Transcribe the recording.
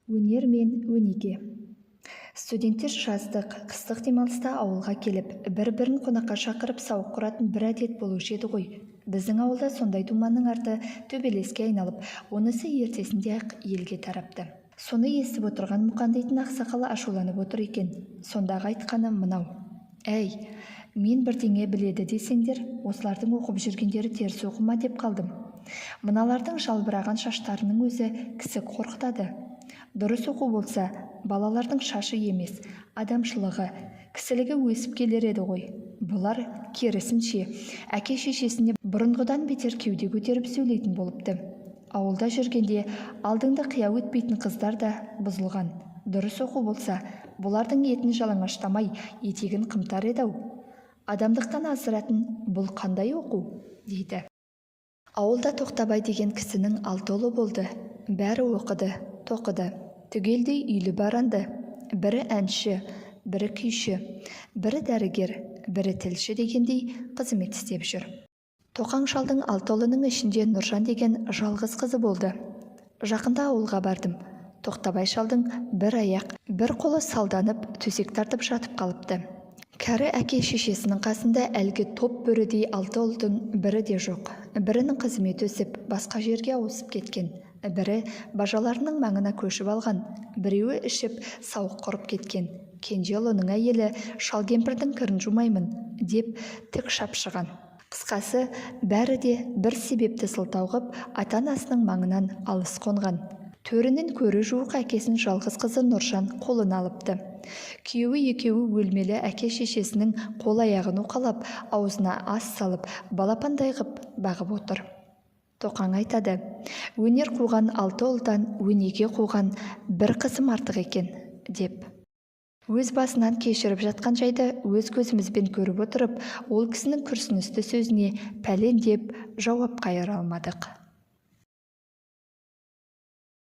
Өнер мен өнеге. Студенттер жаздық, қыстық демалыста ауылға келіп, бір-бірін қонаққа шақырып сауық құратын бір әдет болушы еді ғой. Біздің ауылда сондай думанның арты төбелеске айналып, онысы ертесінде-ақ елге тарапты. Соны естіп отырған Мұқан дейтін ақсақал ашуланып отыр екен. Сондағы айтқаны мынау: «Әй, мен бірдеңе біледі десеңдер, осылардың оқып жүргендері теріс оқыма деп қалдым. Мыналардың жалбыраған шаштарының өзі кісі қорқытады. Дұрыс оқу болса, балалардың шашы емес, адамшылығы, кісілігі өсіп келер еді ғой. Бұлар керісінше әке-шешесіне бұрынғыдан бетер кеуде көтеріп сөйлейтін болыпты. Ауылда жүргенде алдыңда қия өтпейтін қыздар да бұзылған. Дұрыс оқу болса, бұлардың етін жалаңаштамай, етегін қымтар еді-ау. Адамдықтан асыратын бұл қандай оқу?» дейді. Ауылда Тоқтабай деген кісінің 6 ұлы болды. Бәрі оқыды, тоқыды, түгелдей үйлі баранды. Бірі әнші, бірі күйші, бірі дәрігер, бірі тілші дегендей қызмет істеп жүр. Тоқаң шалдың 6 ұлының ішінде Нұржан деген жалғыз қызы болды. Жақында ауылға бардым. Тоқтабай шалдың бір аяқ, бір қолы салданып, төсек тартып жатып қалыпты. Кәрі әке-шешесінің қасында әлгі топ бөрідей 6 ұлдың бірі де жоқ. Бірінің қызмет өсіп, басқа жерге ауысып кеткен. Бірі бажаларының маңына көшіп алған. Біреуі ішіп, сауық құрып кеткен. Кенже ұлының әйелі шал-кемпірдің кірін жумаймын деп тік шапшыған. Қысқасы, бәрі де бір себепті сылтау қып, ата-анасының маңынан алыс қонған. Төрінің көрі жуық әкесін жалғыз қызы Нұржан қолына алыпты. Күйеуі екеуі өлмелі әке-шешесінің қол-аяғын уқалап, аузына ас салып, балапандай қып бағып отыр. Тоқаң айтады: «Өнер қуған 6 ұлдан өнеге қуған бір қызым артық екен» деп. Өз басынан кешіріп жатқан жайды өз көзімізбен көріп отырып, ол кісінің күрсіністі сөзіне пәлен деп жауап қайыра алмадық.